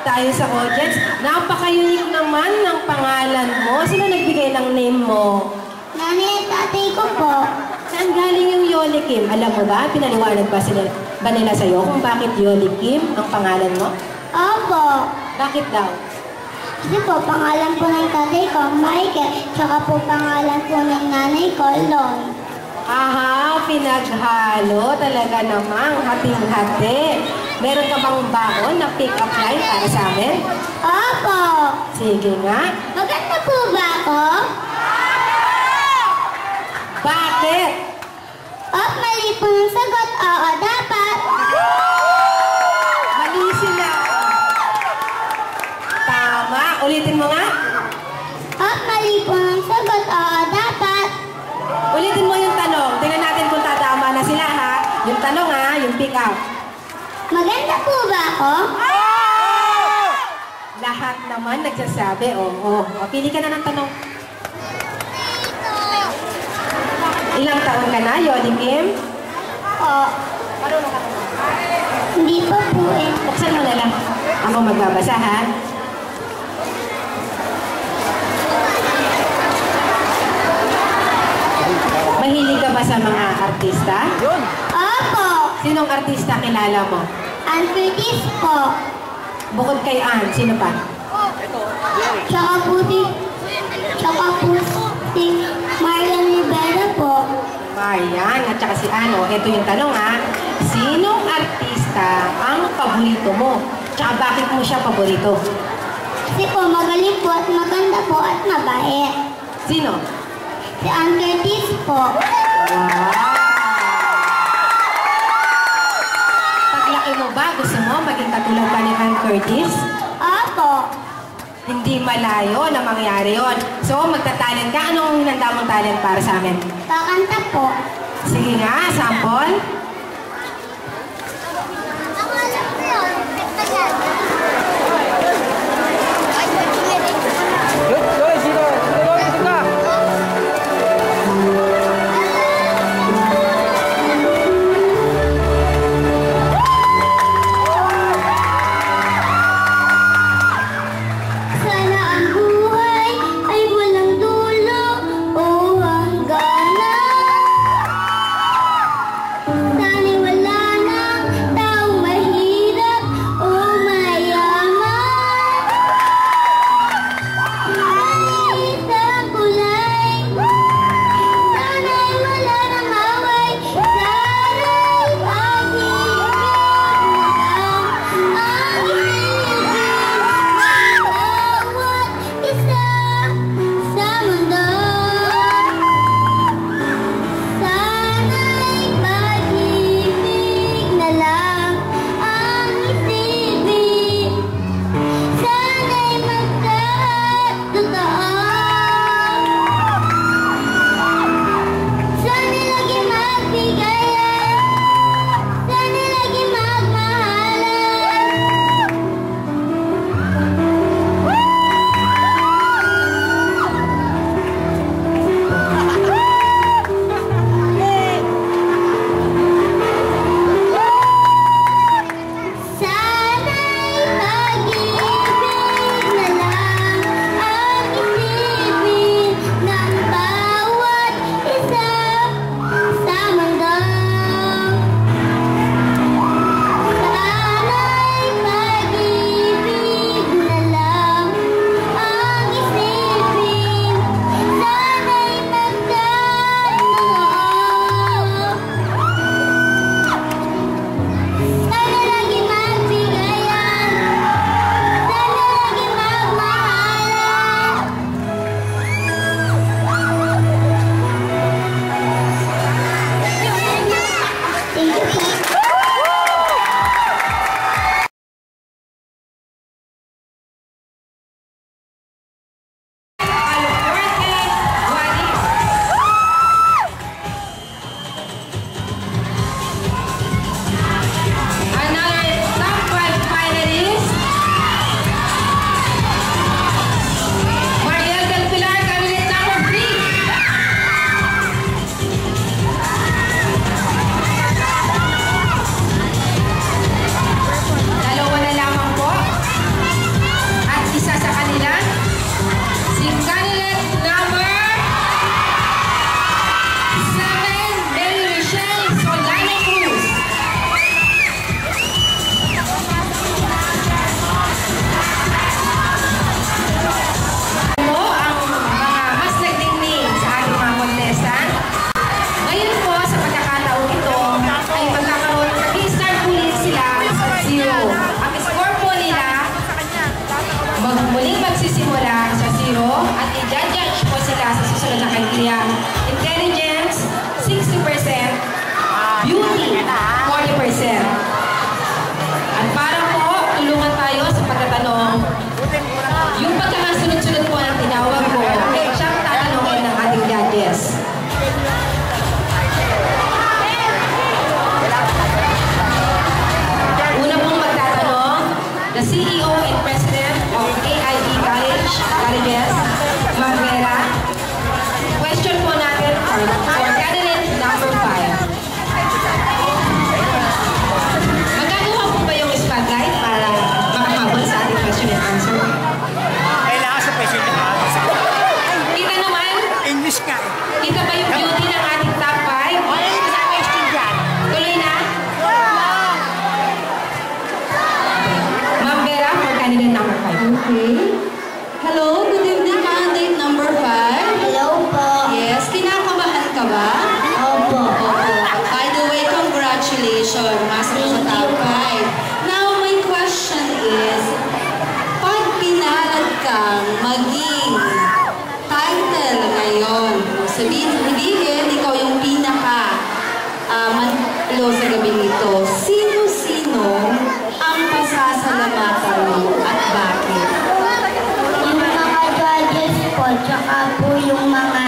tayo sa audience. Napaka-unique naman ng pangalan mo. Sino nagbigay ng name mo? Nanay at tatay ko po. Saan galing yung Yoli Kim? Alam mo ba, pinaliwanag ba nila sa'yo kung bakit Yoli Kim ang pangalan mo? Opo. Bakit daw? Kasi po, pangalan po ng tatay ko, Michael. Tsaka po, pangalan po ng nanay ko, Lon. Aha, pinaghalo. Talaga namang hating-hati. Meron ka bang baon na pick-up line para sa amin? Opo. Sige nga. Maganda po ba ako? Bakit? Mali po ng sagot. Oo, dapat. Mali sila. Tama. Ulitin mo nga. Mali po ng sagot. Oo, dapat. Ulitin mo yung tanong. Tingnan natin kung tatama na sila, ha? Yung tanong, ha? Yung pick-up. Maganda po ba ako? Lahat naman nagsasabi, oo. Pili ka na ng tanong. Ilang taon ka na, Yoli Kim? Marunong ka na. Hindi pa po eh. Buksan mo na lang. Ako magbabasa, ha? Mahilig ka ba sa mga artista? Opo. Sinong artista kilala mo? Ann Curtis po. Bukod kay Ann, sino pa? Tsaka po si Marian Rivera po. Marian, at saka si Ano. Ito yung tanong, ha? Sinong artista ang paborito mo? Tsaka bakit mo siya paborito? Kasi po magaling po at maganda po at mabait. Sino? Si Ann Curtis po. Wow! Paglaki mo ba, gusto mo maging katulad pa ni Ann Curtis? Opo. Hindi malayo na mangyari yon. So, magta-talent ka. Anong hinanda mong talent para sa amin? Kakanta po. Sige nga, sample. Ako alam ko yun. Ayan. Sana ang buhay ay walang dulo o hangganan. Beauty, 40%. At para po, tulungan tayo sa pagtatanong, yung pagkakasunod-sunod po ng tinawag ko, eh, siyang tatanungin ng ating judges. Una pong magtatanong, the CEO and President of AIE Colleges, Ma'am Vera. Question po natin for candidate number 5. Magagawa po ba yung spotlight para makahabol sa ating question and answer? Kailangan sa question and answer. Kita naman, English ka eh. kita ba yung beauty ng ating top 5? Ano yung sa question dyan? Tuloy na? Ma'am Vera for candidate number 5. Okay. Hello, good evening, candidate number 5. Hello po. Yes, kinakabahan ka ba? Opo. Opo. By the way, congratulations. Nasa mo sa top 5. Now, my question is, pag pinalad kang maging title ngayon, sabihin, ikaw yung pinaka manalo sa gabing ito, sino-sino ang pasasalamatan mo at bakit? Yung mga judges po, tsaka po yung mga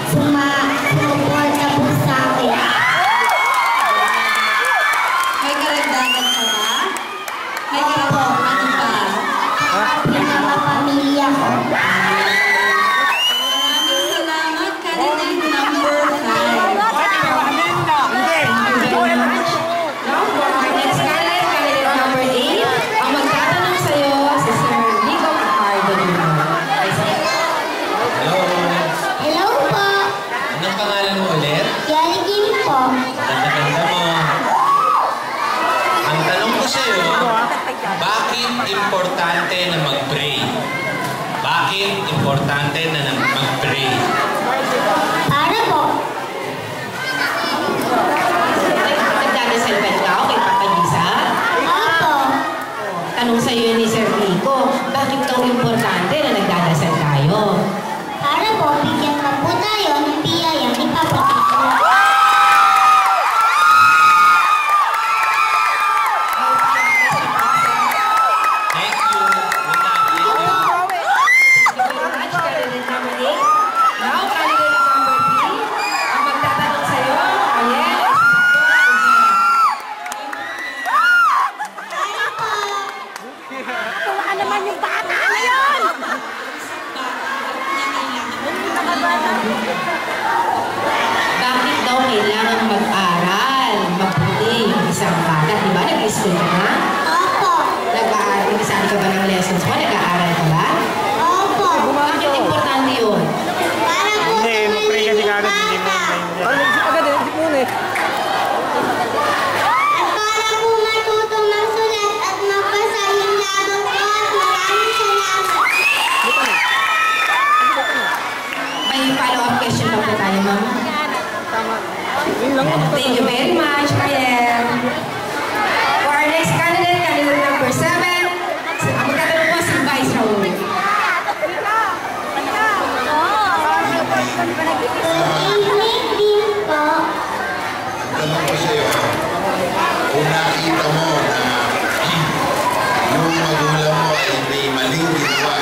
sumuporta po sa akin. May karagdagan ka ba? May karagdagan ano ba? Yung mga pamilya ko. Maraming salamat, candidate number 5. Now for our next candidate, candidate number 8. Ang magtatanong sa'yo, si Sir Nico Fajardo Jr. Hello. Hello po. Anong pangalan mo ulit? Yarigin po. Ganda-ganda mo. Ang tanong ko sa'yo, bakit importante na mag-pray? Bakit importante na mag-pray? Para po. Nagdadasal ba ikaw kay Papa Lisa? Opo. Tanong sa'yo ni Sir Nico, bakit daw importante na nagdadasal tayo? Para po, bigyan pa po tayo ng biyaya ni Papa Tito. Thank you. Thank you very much, candidate number 8. Now, candidate number 3. Ang magtatanong sa'yo, ayan, Wala naman yung bata na yun! bakit daw kailangan mag-aral, mabuti yung isang bata? Di ba? Nag-school ka na? Opo. Nag-aaral, nag-isali ka ba ng lessons mo? Nag-aaral ka ba? Opo. Bakit importante yun? Para po Hindi, mag-pray kasi kagad, hindi mo maintindihan. Agad eh, hindi muna eh. At para po matutong magsulat at magbasa yung laban ko at maraming salamat. May follow-up question pa po tayo, ma'am. Yun lang ako. Thank you very much, Mariel. For our next candidate, candidate number 7, ang magtatanong po si Vice Raul. Good evening din po. Tanong ko sa'yo, kung nakita mo na yung magulang mo ay may maling ginawa,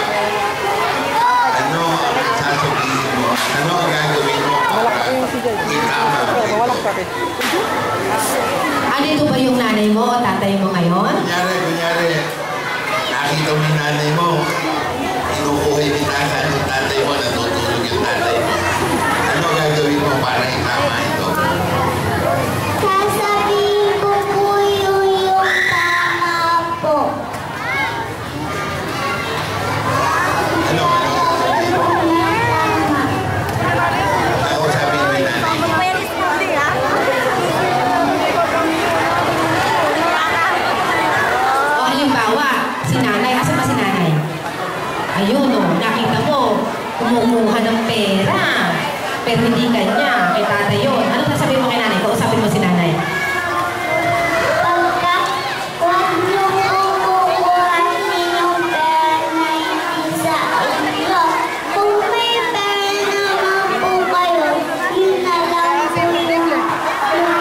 ano ang sasabihin mo? Ano ang gagawin mo para itama mo ito? Ano ito ba yung nanay mo o tatay mo ngayon? Kunyari, nakita mo yung nanay mo, kinukuha yung bitasan yung tatay mo, natutulog yung tatay mo. Ano gagawin mo para itama ito? Sasabihin ko po yung tama po. Ano? Ako sabihin mo yung nanay mo. O halimbawa, si nanay, asa ba si nanay? Ayun o, nakita mo, kumukuha ng pera. Pero hindi kanya, kay tatay yun. Ano sasabihin mo kay nanay? Kausapin mo si nanay. Pagka huwag niyo kukuhanin yung pera na hindi sa inyo. Kung may pera naman po kayo, yun na lang po yung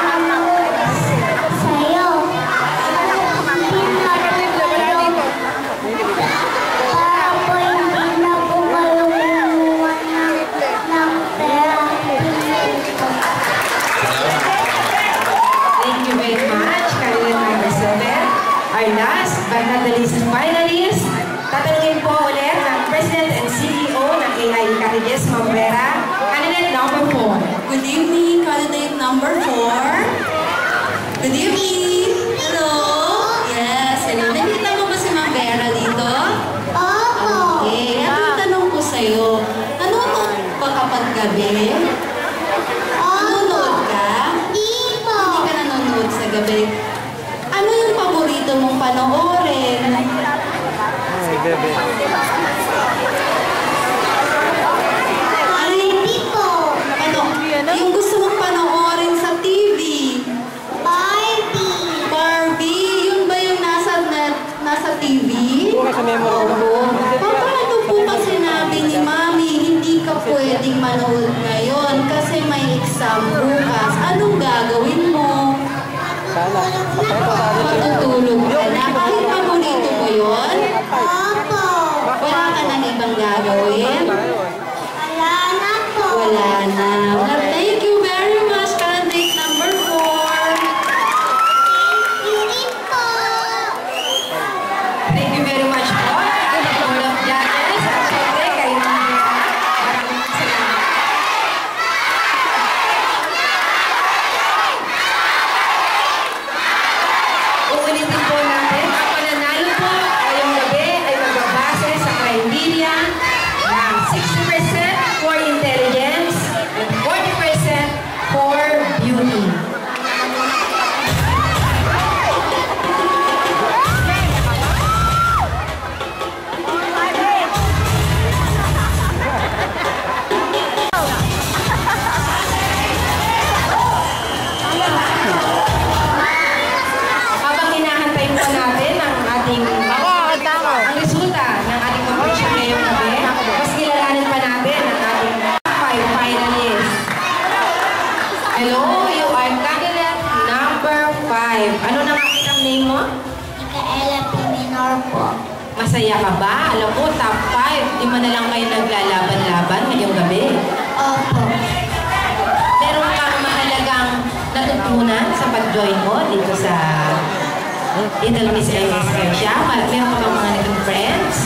our last but not the least finalist, tatanungin po ulit ng President and CEO ng AIE Colleges, Ma'am Vera, candidate number 4. Good evening, candidate number 4. Good evening. Hello. Yes, hello. Nakita mo ba si Ma'am Vera dito? Opo. Okay. Ang tanong ko sa'yo, nanonood ba kapag gabi? Nanonood ka? Di po. Hindi ka nanonood sa gabi. Ano yung paborito mong panoorin? Ay, bebe. Ay, di po. Ano? Yung gusto mong panoorin sa TV? Barbie. Barbie, yun ba yung nasa TV? Puro sa memory. Oo. Paano po ba sinabi ni Mami, hindi ka pwedeng manood ngayon kasi may exam bukas? Anong gagawin mo? Matutulog ka na. Kahit paborito mo yun? Opo. Wala ka nang ibang gagawin? Wala na po. Wala na. Well, thank you very much, candidate number 4. Hindi po. Thank you very much po. All of judges, at syempre kay Ma'am Vera. Maraming salamat. Uulitin po natin, ang pananalo po ngayong gabi ay magbabase sa criteria na 60% for intelligence and 40% for beauty. Habang hinahantay po natin ang ating ang resulta ng ating competition ngayong gabi, mas kilalanin pa natin ang ating 5 finalists. Hello, you are candidate number 5. Ano na nga ang name mo? Micaela Pimenor po. Masaya ka ba? Alam mo, top 5. Di mo na lang kayo naglalaban-laban ngayong gabi. Opo. Meron kang mahalagang natutunan sa pag-join mo dito sa Little Miss MS Asia. Meron ka bang mga naging friends?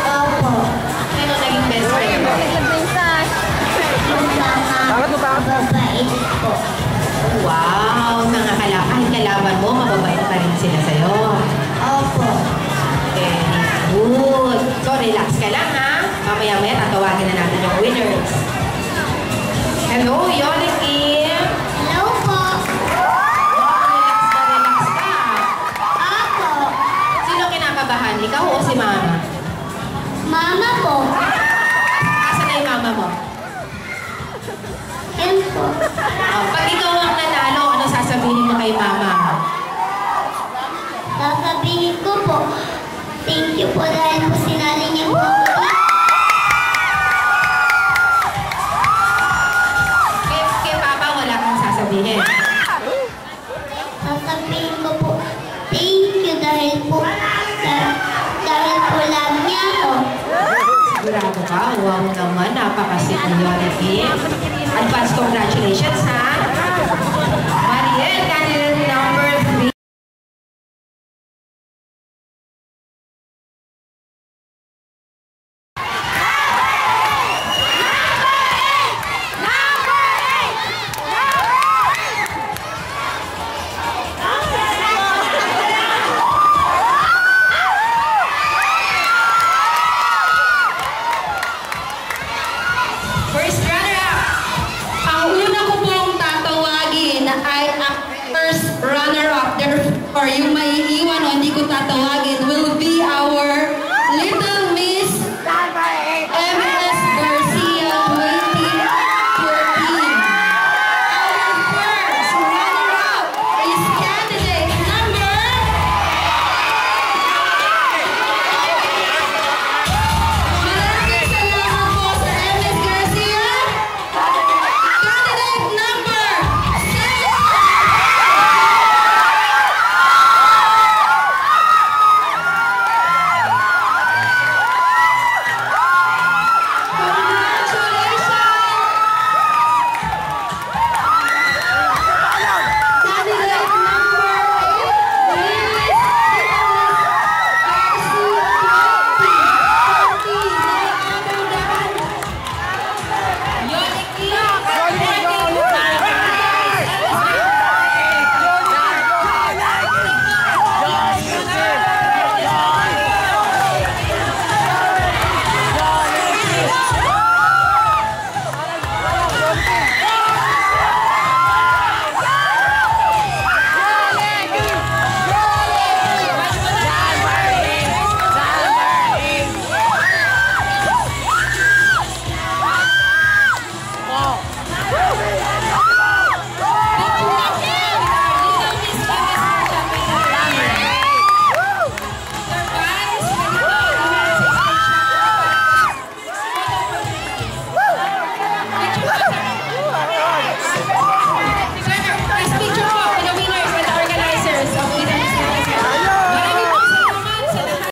Opo. Sino naging best friend mo? Yung mga mabait po. Wow! Kahit kalaban mo, mababait pa rin sila sa'yo. Opo. Very good. So, relax ka lang ha. Mamaya-maya tatawagin na natin yung winners. Hello, Yoli Kim. Hello po. Relax ka. Opo. Sino kinakabahan? Ikaw o si Mama? Mama po. Asan na yung Mama mo? Yan po. Pag ikaw ang nanalo, ano sasabihin mo kay Mama? Sasabihin ko po, thank you po dahil po sinali niyo po ako. Kay Papa, wala kang sasabihin. Sasabihin ko po, thank you dahil po love niya ako. Sigurado ka? Wow naman, napaka-seniority. Advance congratulations, ha? Mariel, candidate number 3. First runner-up. Ang una ko pong tatawagin ay ang first runner-up. Therefore, yung may